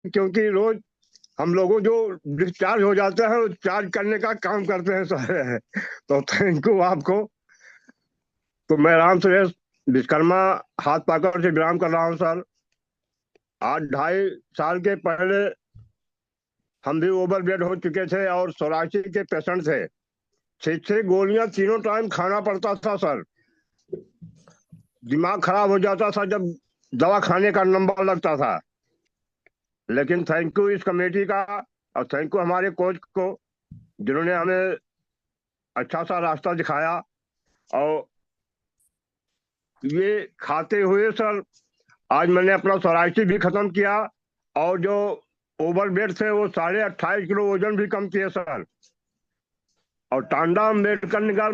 क्योंकि रोज हम लोगों जो डिस्चार्ज हो जाते हैं वो चार्ज करने का काम करते हैं सर। तो थैंक यू आपको। तो मैं राम सुरेश विश्वकर्मा हाथ पाकड़ से विराम कर रहा हूँ सर। आज 2.5 साल के पहले हम भी ओवर वेट हो चुके थे और सोराइसिस के पेशेंट थे। 6 6 गोलियां तीनों टाइम खाना पड़ता था सर। दिमाग खराब हो जाता था जब दवा खाने का नंबर लगता था। लेकिन थैंक यू इस कमेटी का, और थैंक यू हमारे कोच को, जिन्होंने हमें अच्छा सा रास्ता दिखाया। और ये खाते हुए सर आज मैंने अपना सोराइसिस भी खत्म किया। और जो ओवर वेट थे वो 28.5 किलो वजन भी कम किए सर। और टांडा अम्बेडकर नगर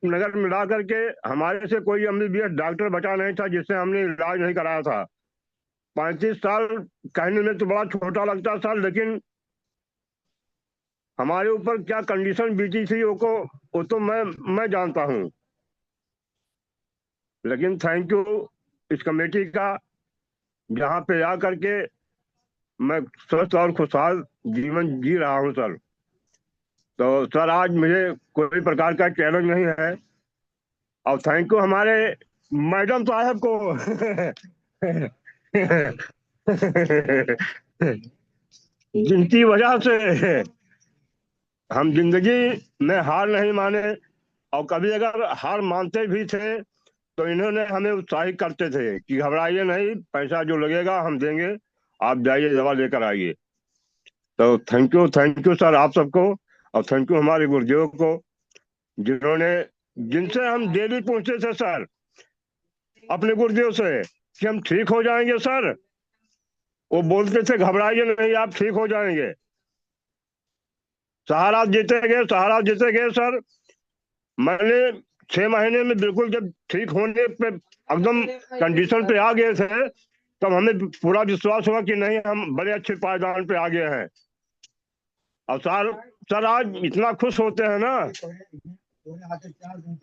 नगर मिला करके हमारे से कोई एमबीबीएस डॉक्टर बचा नहीं था जिससे हमने इलाज नहीं कराया था। 35 साल कहने में तो बड़ा छोटा लगता था, लेकिन हमारे ऊपर क्या कंडीशन बीती थी वो तो मैं जानता हूँ। लेकिन थैंक यू इस कमेटी का, जहाँ पे आ करके मैं स्वस्थ और खुशहाल जीवन जी रहा हूँ सर। तो सर आज मुझे कोई प्रकार का चैलेंज नहीं है। और थैंक यू हमारे मैडम साहब को। जिनकी वजह से हम जिंदगी में हार नहीं माने। और कभी अगर हार मानते भी थे तो इन्होंने हमें उत्साहित करते थे कि घबराइए नहीं, पैसा जो लगेगा हम देंगे, आप जाइए दवा लेकर आइए। तो थैंक यू सर आप सबको। और थैंक यू हमारे गुरुदेव को, जिन्होंने जिनसे हम डेली पूछते थे सर, अपने गुरुदेव से कि हम ठीक हो जाएंगे सर। वो बोलते थे घबराइए नहीं, आप ठीक हो जाएंगे। सहारा जीते गए सर। मैंने 6 महीने में बिल्कुल जब ठीक होने पे एकदम कंडीशन पे आ गए थे, तब हमें पूरा विश्वास हुआ कि नहीं हम बड़े अच्छे पायदान पे आ गए हैं। और सर आज इतना खुश होते हैं ना।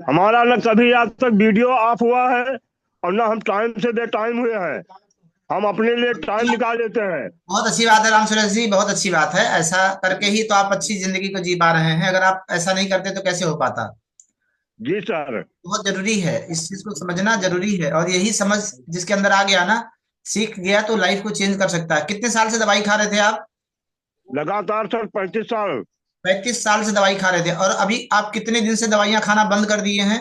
हमारा न कभी आज तक वीडियो ऑफ हुआ है और ना हम टाइम से बे टाइम हुए हैं। हम अपने लिए टाइम निकाल लेते हैं। बहुत अच्छी बात है राम सुरेश जी, बहुत अच्छी बात है। ऐसा करके ही तो आप अच्छी जिंदगी को जी पा रहे हैं। अगर आप ऐसा नहीं करते तो कैसे हो पाता। जी सर। बहुत जरूरी है, इस चीज को समझना जरूरी है। और यही समझ जिसके अंदर आ गया ना, सीख गया, तो लाइफ को चेंज कर सकता है। कितने साल से दवाई खा रहे थे आप? लगातार सर 35 साल। 35 साल से दवाई खा रहे थे, और अभी आप कितने दिन से दवाइयां खाना बंद कर दिए हैं?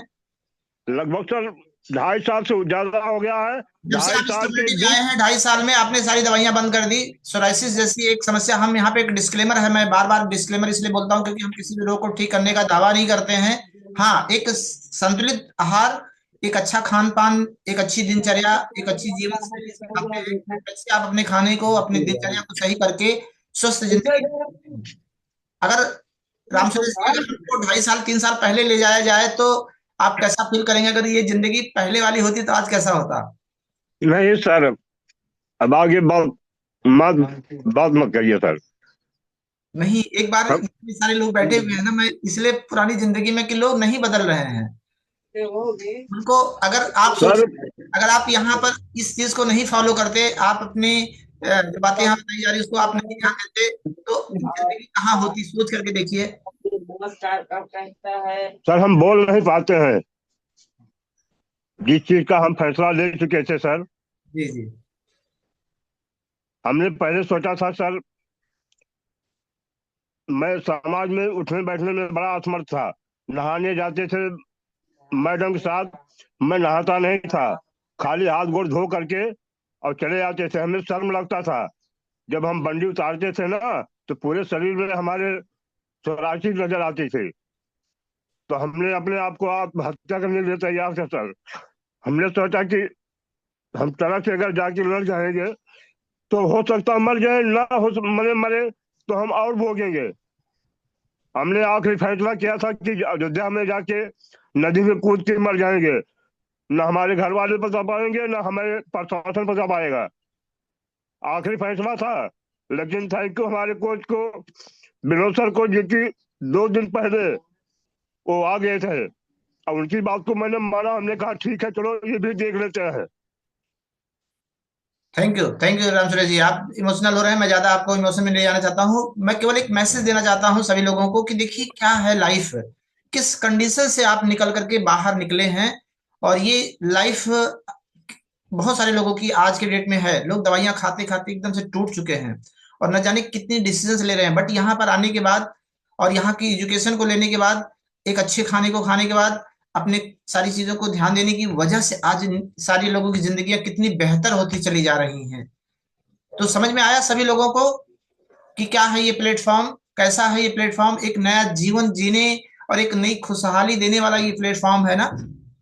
लगभग सर 2.5 साल से ज्यादा हो गया है। जब से ढाई आप इस साल के कम्युनिटी में आए बीच। हैं, 2.5 साल में आपने सारी दवाइयां बंद कर दी। सोराइसिस जैसी एक समस्या, हम यहाँ पे एक डिस्क्लेमर है, मैं बार बार डिस्क्लेमर इसलिए बोलता हूँ क्योंकि हम किसी भी रोग को ठीक करने का दावा नहीं करते हैं। हाँ, एक संतुलित आहार, एक अच्छा खान पान, एक अच्छी दिनचर्या, एक अच्छी जीवन शैली सिखाते हैं कैसे आप अपने खाने को, अपनी दिनचर्या को सही करके स्वस्थ जिंदगी जीते हैं। अगर राम सुरेश जी, अगर हमको 2.5 साल 3 साल पहले ले जाया जाए तो आप कैसा फील करेंगे? अगर ये जिंदगी पहले वाली होती तो आज कैसा होता? नहीं सर, अब आगे बात मत करिए सर। नहीं, एक बार हम इतने सारे लोग बैठे हुए हैं ना, मैं इसलिए पुरानी जिंदगी में कि लोग नहीं बदल रहे हैं। उनको, अगर आप सोच, सर अगर आप यहाँ पर इस चीज को नहीं फॉलो करते, आप अपनी जो बातें यहाँ बताई जा रही उसको आप नहीं ध्यान देते, तो जिंदगी कहाँ होती, सोच करके देखिए। सर हम बोल नहीं पाते हैं जिस चीज का हम फैसला ले चुके थे सर। जी जी। हमने पहले सोचा था सर, मैं समाज में उठने बैठने में बड़ा असमर्थ था। नहाने जाते थे मैडम के साथ, मैं नहाता नहीं था। खाली हाथ गोड़ धो करके और चले जाते थे, हमें शर्म लगता था। जब हम बंडी उतारते थे ना, तो पूरे शरीर में हमारे स्वराची नजर आती थी। तो हमने अपने आप को आत्महत्या करने के लिए तैयार थे सर। हमने सोचा कि हम तरह से अगर जाके लड़ जाएंगे तो हो सकता है मर जाए, ना हो मरे मरे तो हम और भोगेंगे। हमने आखिरी फैसला किया था कि अयोध्या में जाके नदी में कूद के मर जाएंगे। ना हमारे घर वाले बचा पाएंगे, ना हमारे प्रशासन बचा पाएगा। आखिरी फैसला था। लेकिन थैंक यू हमारे कोच को, विनोद सर को, जिनकी 2 दिन पहले वो आ गए थे और उनकी बात को मैंने माना। हमने कहा ठीक है चलो ये भी देख लेते हैं। Thank you Ram Suresh ji. आप इमोशनल हो रहे हैं, मैं ज्यादा आपको इमोशन में ले जाना चाहता हूँ। मैं केवल एक मैसेज देना चाहता हूँ सभी लोगों को कि देखिए क्या है लाइफ, किस कंडीशन से आप निकल करके बाहर निकले हैं। और ये लाइफ बहुत सारे लोगों की आज के डेट में है, लोग दवाइयां खाते खाते एकदम से टूट चुके हैं और न जाने कितनी डिसीजंस ले रहे हैं, बट यहाँ पर आने के बाद और यहाँ की एजुकेशन को लेने के बाद, एक अच्छे खाने को खाने के बाद, अपने सारी चीजों को ध्यान देने की वजह से आज सारी लोगों की जिंदगियां कितनी बेहतर होती चली जा रही हैं। तो समझ में आया सभी लोगों को कि क्या है ये प्लेटफॉर्म, कैसा है ये प्लेटफॉर्म, एक नया जीवन जीने और एक नई खुशहाली देने वाला ये प्लेटफॉर्म है ना।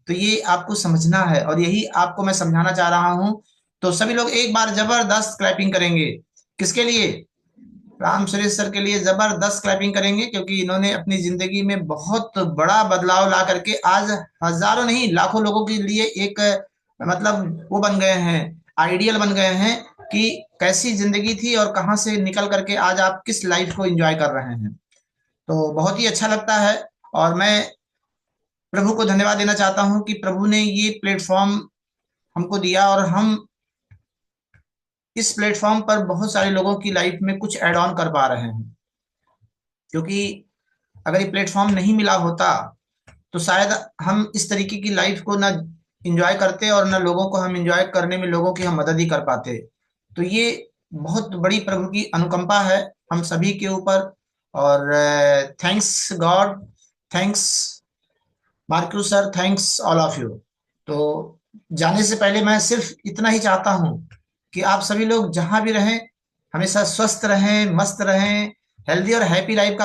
तो ये आपको समझना है और यही आपको मैं समझाना चाह रहा हूं। तो सभी लोग एक बार जबरदस्त क्लैपिंग करेंगे। किसके लिए? राम सुरेश सर के लिए जबरदस्त क्लैपिंग करेंगे, क्योंकि इन्होंने अपनी जिंदगी में बहुत बड़ा बदलाव ला करके आज हजारों नहीं लाखों लोगों के लिए एक मतलब वो बन गए हैं, आइडियल बन गए हैं कि कैसी जिंदगी थी और कहां से निकल करके आज आप किस लाइफ को एंजॉय कर रहे हैं। तो बहुत ही अच्छा लगता है और मैं प्रभु को धन्यवाद देना चाहता हूं कि प्रभु ने ये प्लेटफॉर्म हमको दिया और हम इस प्लेटफॉर्म पर बहुत सारे लोगों की लाइफ में कुछ ऐड ऑन कर पा रहे हैं। क्योंकि अगर ये प्लेटफॉर्म नहीं मिला होता तो शायद हम इस तरीके की लाइफ को ना एंजॉय करते और ना लोगों को हम एंजॉय करने में लोगों की हम मदद ही कर पाते। तो ये बहुत बड़ी प्रभु की अनुकंपा है हम सभी के ऊपर। और thanks God, thanks marquee sir, thanks all of you. तो जाने से पहले मैं सिर्फ इतना ही चाहता हूं कि आप सभी लोग जहां भी रहें हमेशा स्वस्थ रहें, मस्त रहें, हेल्दी और हैप्पी लाइफ का